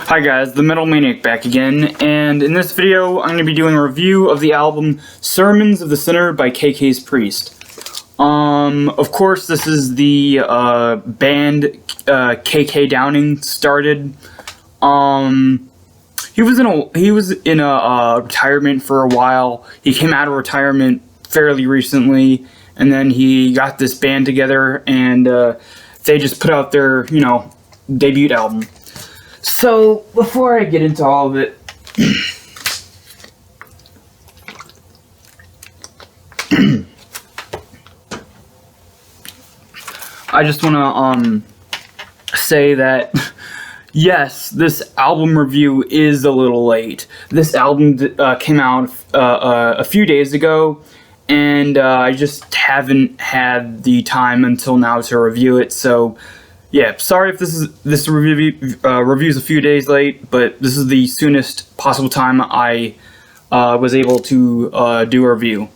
Hi guys, the Metal Maniac back again, and in this video I'm going to be doing a review of the album Sermons of the Sinner by KK's Priest. Of course this is the band KK Downing started. He was in a retirement for a while. He came out of retirement fairly recently, and then he got this band together, and they just put out their, debut album. So, before I get into all of it, I just want to say that, yes, this album review is a little late. This album came out a few days ago, and I just haven't had the time until now to review it, so yeah, sorry if this review's a few days late, but this is the soonest possible time I was able to do a review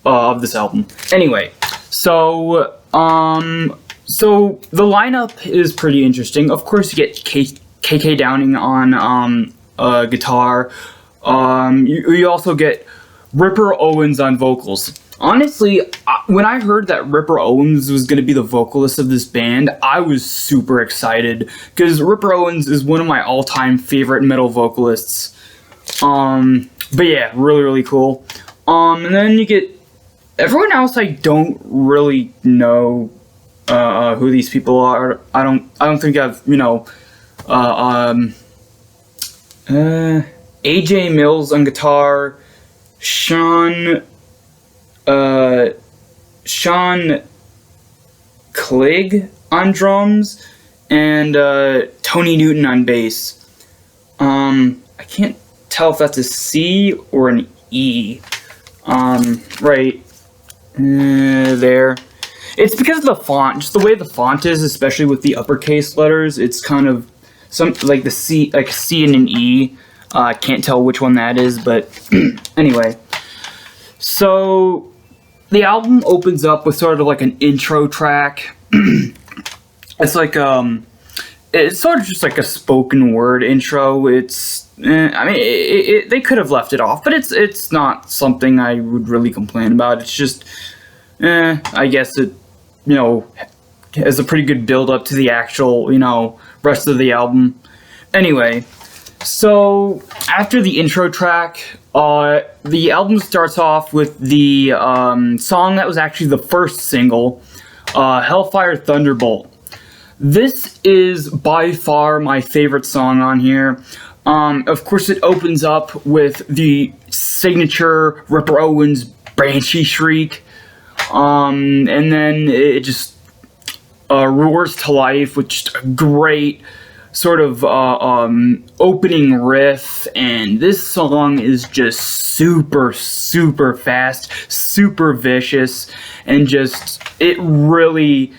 of this album. Anyway, so the lineup is pretty interesting. Of course, you get KK Downing on guitar. You also get Ripper Owens on vocals. Honestly, when I heard that Ripper Owens was going to be the vocalist of this band, I was super excited, because Ripper Owens is one of my all-time favorite metal vocalists. But yeah, really cool. And then you get everyone else. I don't really know who these people are. I don't think I've AJ Mills on guitar, Sean Clegg on drums, and Tony Newton on bass. I can't tell if that's a C or an E. Right there. It's because of the font, just the way the font is, especially with the uppercase letters. It's kind of like the C, like a C and an E. I can't tell which one that is, but anyway. So the album opens up with sort of like an intro track. It's like it's sort of just like a spoken word intro. It's I mean, they could have left it off, but it's not something I would really complain about. It's just I guess it has a pretty good build up to the actual rest of the album. Anyway, so after the intro track, the album starts off with the song that was actually the first single, Hellfire Thunderbolt. This is by far my favorite song on here. Of course, it opens up with the signature Ripper Owens Banshee shriek, and then it just roars to life with just a great sort of opening riff, and this song is just super fast, super vicious, and just it really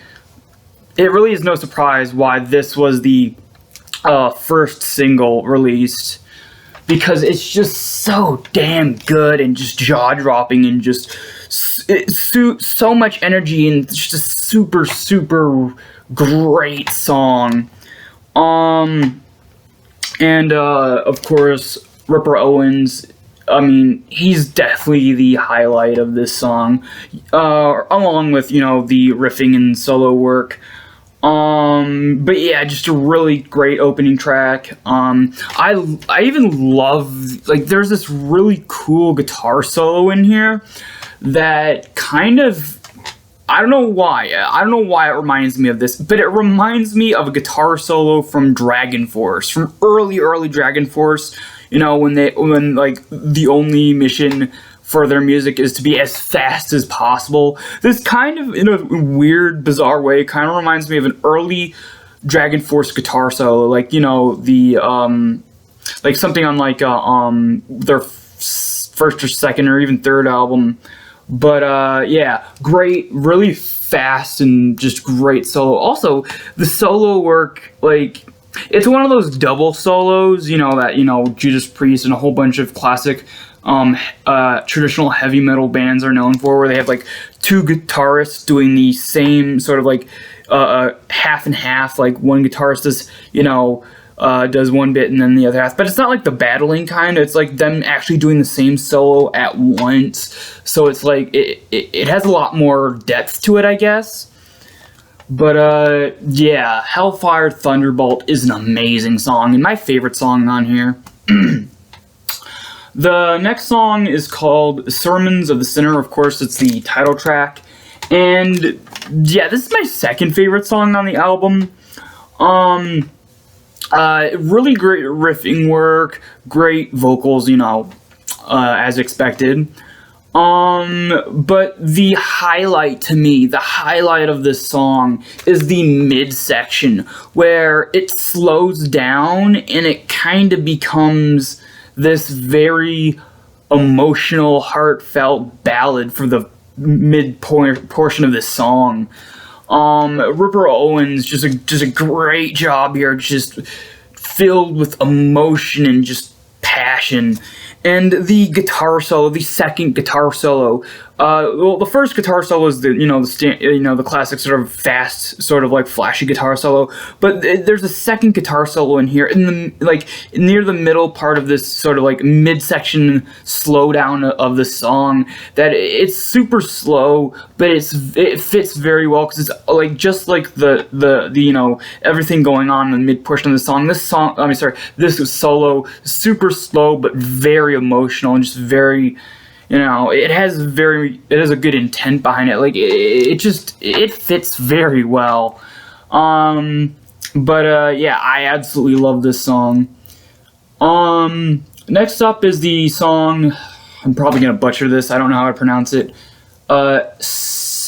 is no surprise why this was the first single released, because it's just so damn good and just jaw-dropping and just so much energy, and it's just a super great song. Of course, Ripper Owens, I mean, he's definitely the highlight of this song, along with, the riffing and solo work. But yeah, just a really great opening track. I even love, like, there's this really cool guitar solo in here that kind of, I don't know why it reminds me of this, but it reminds me of a guitar solo from Dragon Force, from early Dragon Force, when like the only mission for their music is to be as fast as possible. This kind of, in a weird, bizarre way, kind of reminds me of an early Dragon Force guitar solo, like, like something on like their first or second or even third album. But yeah, great, really fast and just great solo. Also, the solo work, like, it's one of those double solos, that, Judas Priest and a whole bunch of classic traditional heavy metal bands are known for, where they have like two guitarists doing the same sort of like half and half. Like one guitarist is does one bit and then the other half, but it's not like the battling kind. It's like them actually doing the same solo at once, so it's like it has a lot more depth to it, I guess. But yeah, Hellfire Thunderbolt is an amazing song and my favorite song on here. The next song is called Sermons of the Sinner. Of course, it's the title track, and yeah, this is my second favorite song on the album. Really great riffing work, great vocals, you know, as expected. But the highlight to me, the highlight of this song is the midsection, where it slows down and it kind of becomes this very emotional, heartfelt ballad for the mid portion of this song. Ripper Owens just a great job here, just filled with emotion and just passion. And the guitar solo, the second guitar solo, well, the first guitar solo is the classic sort of fast, sort of like flashy guitar solo. But there's a second guitar solo in here, near the middle part of this sort of like midsection slowdown of the song. That it's super slow, but it fits very well because it's like just like the everything going on in the mid portion of the song. This solo super slow but very emotional and just very. It has a good intent behind it. Like it fits very well. Yeah, I absolutely love this song. Next up is the song. I'm probably gonna butcher this. I don't know how to pronounce it.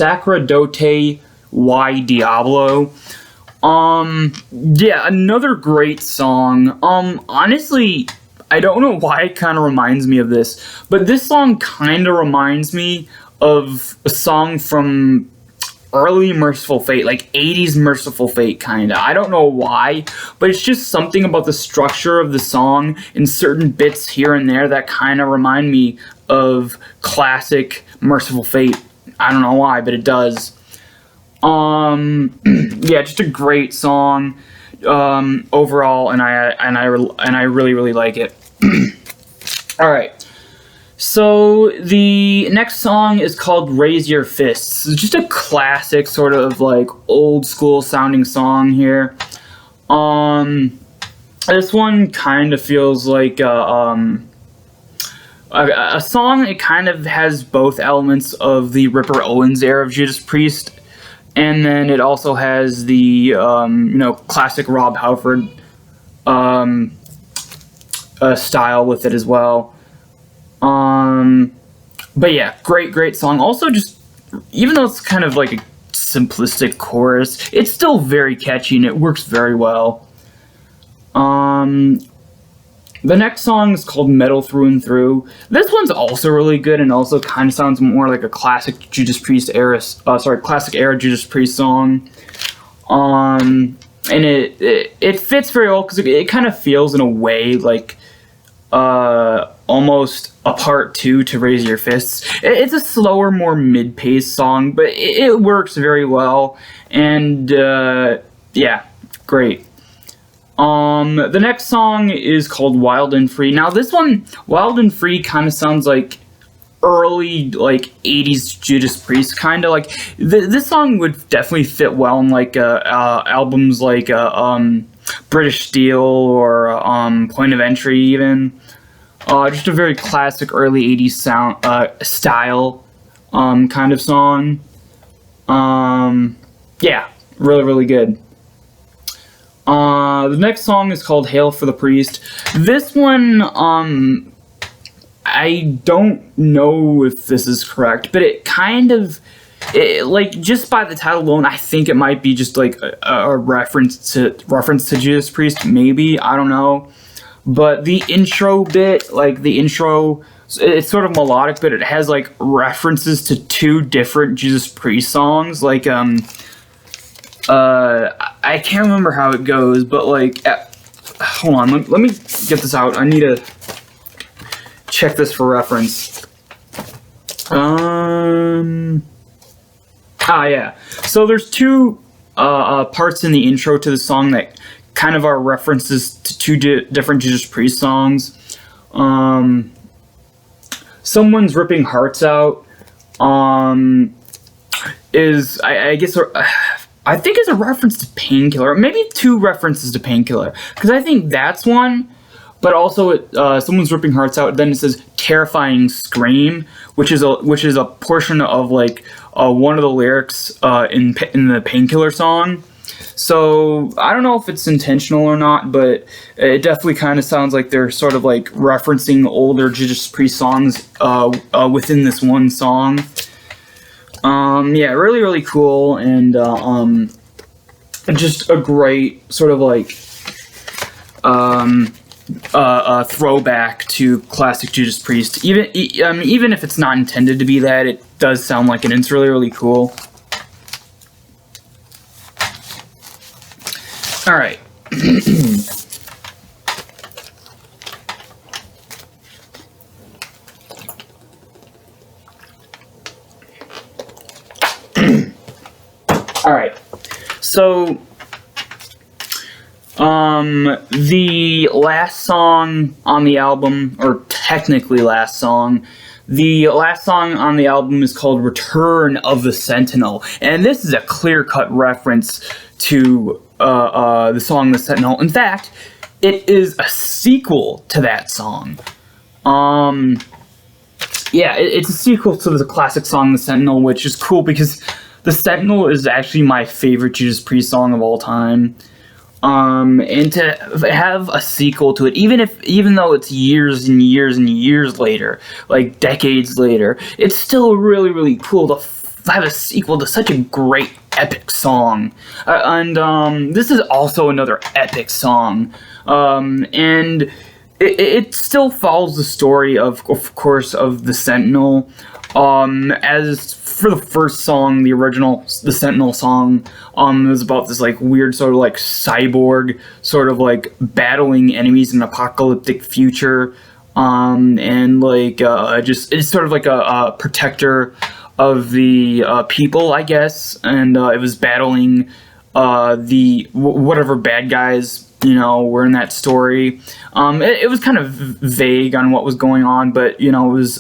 Sacradote Y Diablo. Yeah, another great song. Honestly, I don't know why it kind of reminds me of this, but this song kind of reminds me of a song from early Merciful Fate, like 80s Merciful Fate, kind of. I don't know why, but it's just something about the structure of the song and certain bits here and there that kind of remind me of classic Merciful Fate. I don't know why, but it does. Yeah, just a great song. Overall, and I really like it. All right, so the next song is called "Raise Your Fists." It's just a classic, sort of like old school sounding song here. This one kind of feels like a song. It kind of has both elements of the Ripper Owens era of Judas Priest. And then it also has the, classic Rob Halford style with it as well. But yeah, great song. Also, just, even though it's kind of like a simplistic chorus, it's still very catchy and it works very well. The next song is called Metal Through and Through. This one's also really good and also kind of sounds more like a classic classic era Judas Priest song. And it fits very well because it kind of feels in a way like almost a part 2 to Raise Your Fists. It's a slower, more mid-paced song, but it works very well. And yeah, great. The next song is called Wild and Free. Now this one, Wild and Free, kind of sounds like early, like, 80s Judas Priest, kind of like, this song would definitely fit well in, like, albums like, British Steel or, Point of Entry, even. Just a very classic early 80s style, kind of song. Yeah, really good. The next song is called Hail for the Priest. This one, I don't know if this is correct, but it kind of, like, just by the title alone, I think it might be just, like, a reference to Judas Priest, maybe, I don't know. But the intro bit, like, it's sort of melodic, but it has, like, references to 2 different Judas Priest songs, like, I can't remember how it goes, but like, hold on, let me get this out. I need to check this for reference. Yeah. So there's 2 parts in the intro to the song that kind of are references to two different Judas Priest songs. Someone's Ripping Hearts Out is, I guess, I think it's a reference to Painkiller. Maybe two references to Painkiller, because I think that's one. But also, Someone's Ripping Hearts Out. Then it says Terrifying Scream, which is a portion of like one of the lyrics in the Painkiller song. So I don't know if it's intentional or not, but it definitely kind of sounds like they're sort of like referencing older Judas Priest songs within this one song. Yeah, really, really cool, and just a great sort of like throwback to classic Judas Priest. Even if it's not intended to be that, it does sound like it. It's really, really cool. All right. All right. So, the last song on the album, or technically last song, the last song on the album is called Return of the Sentinel. And this is a clear-cut reference to the song The Sentinel. In fact, it is a sequel to that song. Yeah, it's a sequel to the classic song The Sentinel, which is cool because The Sentinel is actually my favorite Judas Priest song of all time. And to have a sequel to it, even though it's years and years and years later, like decades later, it's still really, really cool to have a sequel to such a great epic song. This is also another epic song. And it still follows the story of course, of the Sentinel. As for the first song, the original, the Sentinel Song, it was about this like weird sort of like cyborg sort of like battling enemies in an apocalyptic future, and like just it's sort of like a protector of the people, I guess, and it was battling the whatever bad guys were in that story. It was kind of vague on what was going on, but it was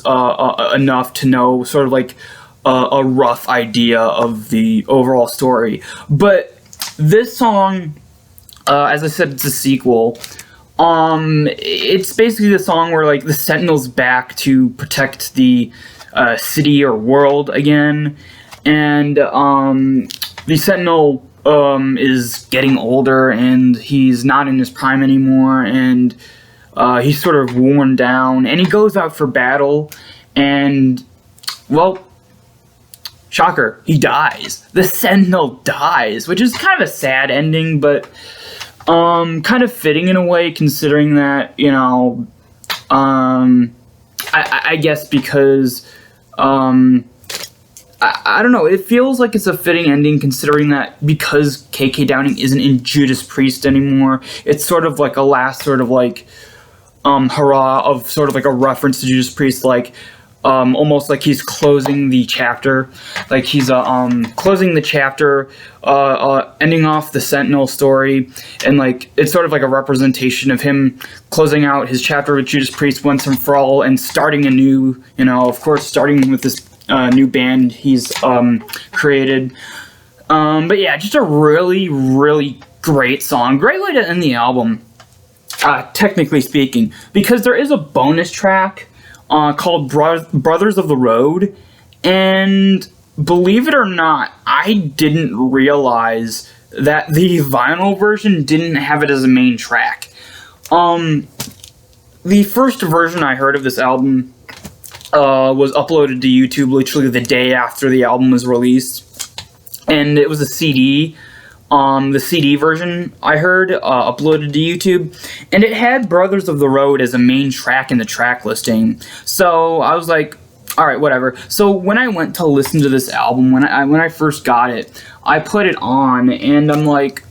enough to know sort of like a rough idea of the overall story. But this song, as I said, it's a sequel. It's basically the song where like the Sentinel's back to protect the city or world again, and the Sentinel is getting older, and he's not in his prime anymore, and he's sort of worn down, and he goes out for battle, and, well, shocker, he dies. The Sentinel dies, which is kind of a sad ending, but kind of fitting in a way, considering that, I guess because, I don't know, it feels like it's a fitting ending considering that because KK Downing isn't in Judas Priest anymore, it's sort of like a last sort of like hurrah of sort of like a reference to Judas Priest, like almost like he's closing the chapter, like he's closing the chapter, ending off the Sentinel story, and like it's sort of like a representation of him closing out his chapter with Judas Priest once and for all, and starting a new, of course, starting with this new band he's created. But yeah, just a really, really great song. Great way to end the album, technically speaking, because there is a bonus track called Brothers of the Road, and believe it or not, I didn't realize that the vinyl version didn't have it as a main track. The first version I heard of this album was uploaded to YouTube literally the day after the album was released, and it was a CD. The CD version I heard uploaded to YouTube, and it had Brothers of the Road as a main track in the track listing. So I was like, all right, whatever. So when I went to listen to this album, when I first got it, I put it on, and I'm like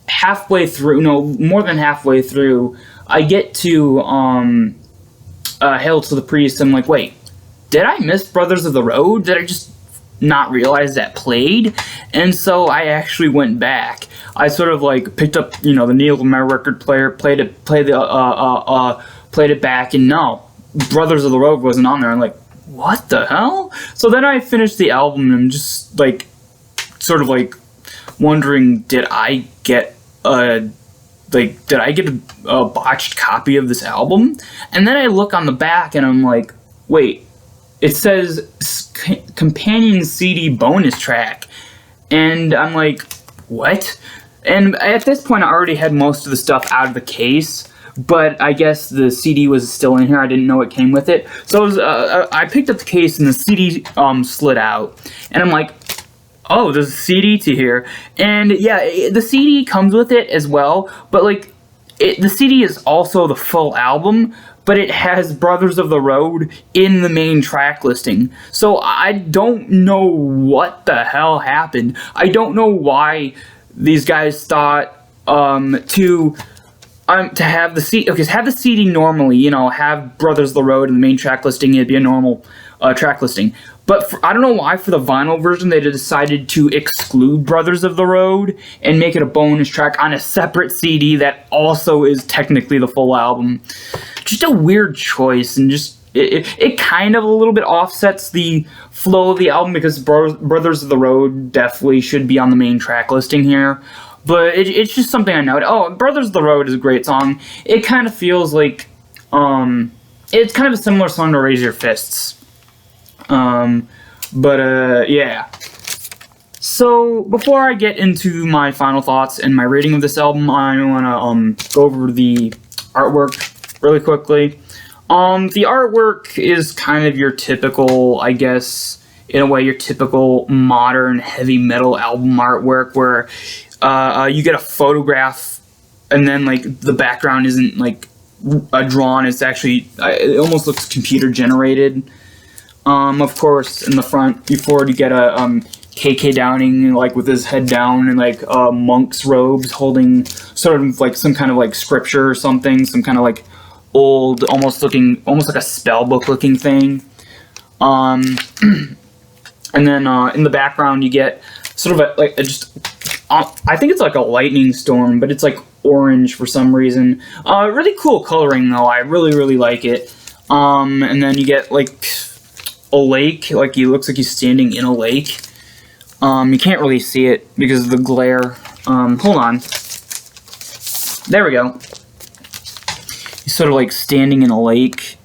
halfway through, no, more than halfway through, I get to Hail to the Priest. I'm like, wait, did I miss Brothers of the Road? Did I just not realize that played, and so I actually went back. I sort of like picked up, the needle of my record player, played it back, and no, Brothers of the Road wasn't on there. I'm like, what the hell? So then I finished the album, and I'm just like, sort of like wondering, did I get a botched copy of this album? And then I look on the back, and I'm like, wait, it says companion CD bonus track, and I'm like, what? And at this point, I already had most of the stuff out of the case, but I guess the CD was still in here. I didn't know it came with it. So I picked up the case, and the CD slid out. And I'm like, oh, there's a CD to here. And yeah, the CD comes with it as well. But like, the CD is also the full album, but it has Brothers of the Road in the main track listing. So I don't know what the hell happened. I don't know why these guys thought to have the CD, okay, have the CD normally, have Brothers of the Road in the main track listing, it'd be a normal track listing. But I don't know why for the vinyl version they decided to exclude Brothers of the Road and make it a bonus track on a separate CD that also is technically the full album. Just a weird choice, and just it kind of a little bit offsets the flow of the album, because Brothers of the Road definitely should be on the main track listing here. But it's just something I noted. Oh, Brothers of the Road is a great song. It kind of feels like, it's kind of a similar song to Raise Your Fists. Yeah. So, before I get into my final thoughts and my rating of this album, I want to, go over the artwork really quickly. The artwork is kind of your typical, I guess, in a way, your typical modern heavy metal album artwork, where you get a photograph, and then like the background isn't like drawn. It's actually, it almost looks computer generated. Of course, in the front, before you get a KK Downing, like with his head down and like monk's robes, holding sort of like some kind of like scripture or something, some kind of like old, almost like a spell book looking thing. And then in the background you get sort of I think it's like a lightning storm, but it's like orange for some reason. Really cool coloring though. I really like it. And then you get like a lake, like he looks like he's standing in a lake. You can't really see it because of the glare. Hold on. There we go. He's sort of like standing in a lake.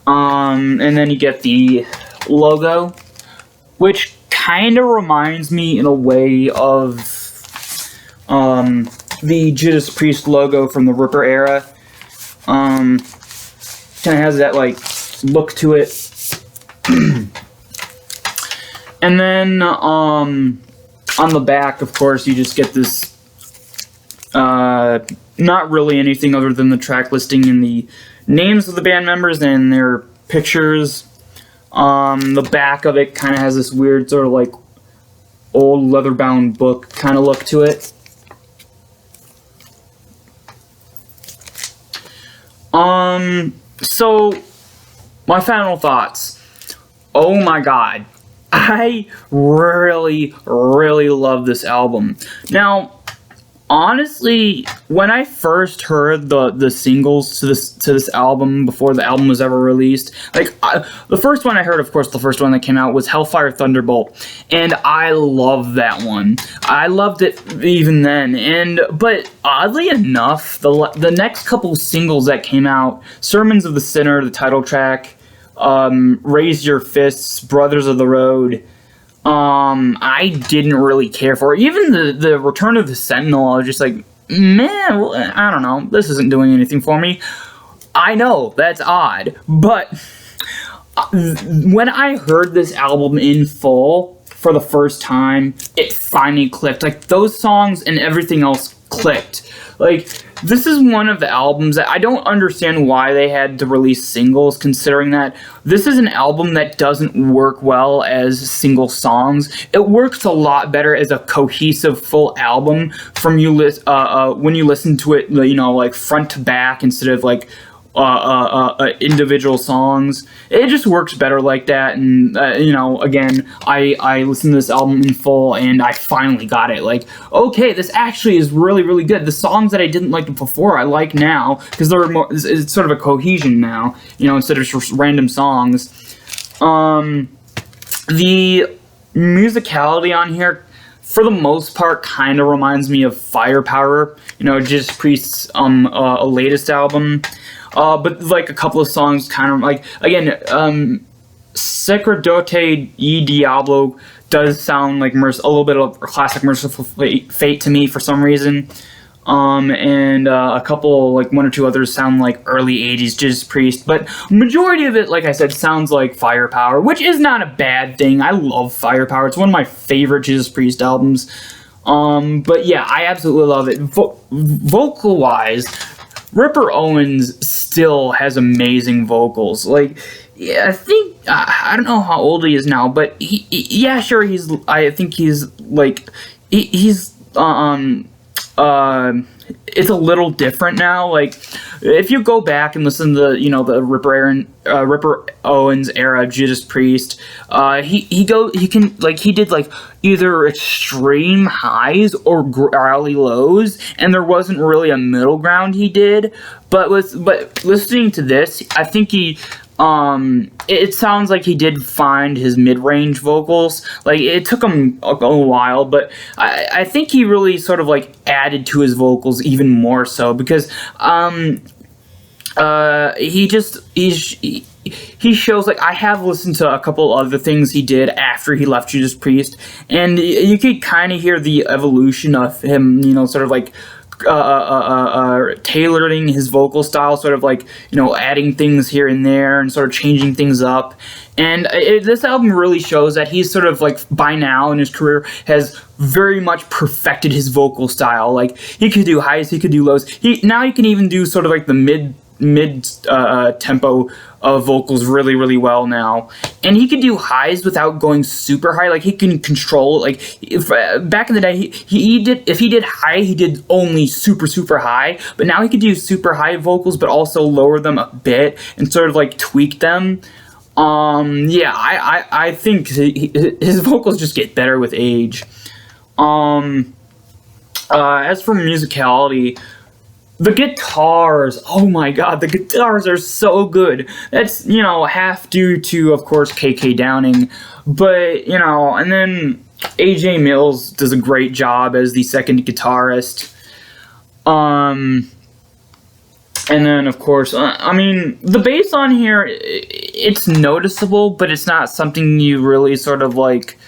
And then you get the logo, which kind of reminds me in a way of the Judas Priest logo from the Ripper era. Kind of has that like look to it. And then on the back, of course, you just get this not really anything other than the track listing and the names of the band members and their pictures. The back of it kind of has this weird sort of like old leather-bound book kind of look to it. So my final thoughts. Oh my god. I really love this album. Now, honestly, when I first heard the singles to this album before the album was ever released, like the first one I heard, of course, the first one that came out was Hellfire Thunderbolt, and I loved that one. I loved it even then, but oddly enough, the next couple singles that came out, Sermons of the Sinner, the title track, Raise Your Fists, Brothers of the Road, I didn't really care for it. Even the Return of the Sentinel, I was just like, man, I don't know, this isn't doing anything for me. I know, that's odd, but when I heard this album in full for the first time, it finally clicked. Like, those songs and everything else clicked. Like, this is one of the albums that I don't understand why they had to release singles, considering that this is an album that doesn't work well as single songs. It works a lot better as a cohesive full album from when you listen to it, like front to back instead of like individual songs. It just works better like that. And you know, again, I listened to this album in full, and I finally got it. Like, okay, this actually is really, really good. The songs that I didn't like before, I like now, because they're more. It's sort of a cohesion now, you know, instead of just random songs. The musicality on here, for the most part, kind of reminds me of Firepower, you know, Judas Priest's latest album. But like a couple of songs kind of like, again, Sacradote Y Diablo does sound like a little bit of classic Merciful Fate to me for some reason. And a couple, like one or two others sound like early 80s Judas Priest, but majority of it, like I said, sounds like Firepower, which is not a bad thing. I love Firepower. It's one of my favorite Judas Priest albums. But yeah, I absolutely love it. Vocal-wise, Ripper Owens still has amazing vocals. Like, yeah, I think, I don't know how old he is now, but yeah, sure, I think he's, like, he's it's a little different now. Like, if you go back and listen to the, you know, the Ripper Owens era of Judas Priest, he did like either extreme highs or growly lows, and there wasn't really a middle ground he did. But listening to this, I think it sounds like he did find his mid-range vocals. Like, it took him a while, but I think he really sort of like added to his vocals even more so, because he shows, like, I have listened to a couple other things he did after he left Judas Priest, and you could kind of hear the evolution of him, you know, sort of like tailoring his vocal style, sort of like, you know, adding things here and there and sort of changing things up. And this album really shows that he's sort of like, by now in his career, has very much perfected his vocal style. Like, he could do highs, he could do lows. Now he can even do sort of like the mid tempo vocals really, really well now. And he can do highs without going super high. Like, he can control, like, if back in the day, if he did high, he did only super, super high. But now he could do super high vocals, but also lower them a bit and sort of like tweak them. Yeah, I think his vocals just get better with age. As for musicality, the guitars, oh my god, the guitars are so good. That's, you know, half due to, of course, KK Downing, but, you know, and then AJ Mills does a great job as the second guitarist. And then, of course, I mean, the bass on here, it's noticeable, but it's not something you really sort of, like,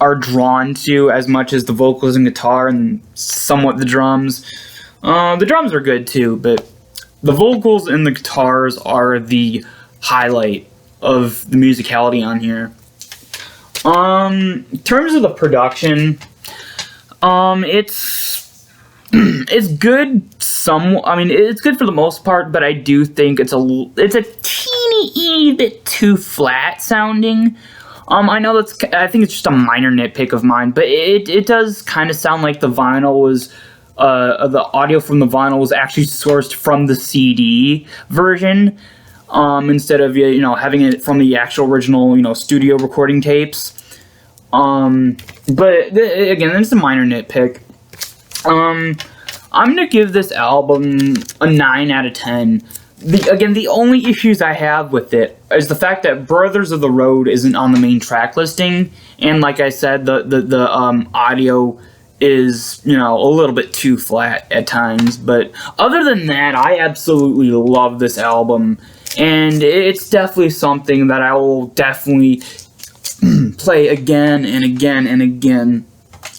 are drawn to as much as the vocals and guitar and somewhat the drums. The drums are good too, but the vocals and the guitars are the highlight of the musicality on here. In terms of the production, it's good. I mean, it's good for the most part, but I do think it's a teeny bit too flat sounding. I know I think it's just a minor nitpick of mine, but it does kind of sound like the vinyl was. The audio from the vinyl was actually sourced from the CD version, instead of, you know, having it from the actual original, you know, studio recording tapes. But again, it's a minor nitpick. I'm gonna give this album a 9 out of 10. Again, the only issues I have with it is the fact that Brothers of the Road isn't on the main track listing, and like I said, the audio is, you know, a little bit too flat at times. But other than that, I absolutely love this album, and it's definitely something that I will definitely play again and again and again.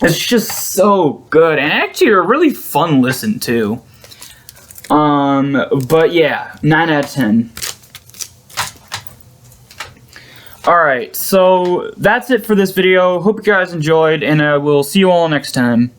It's just so good, and actually a really fun listen too. But yeah, 9 out of 10. Alright, so that's it for this video. Hope you guys enjoyed, and we'll see you all next time.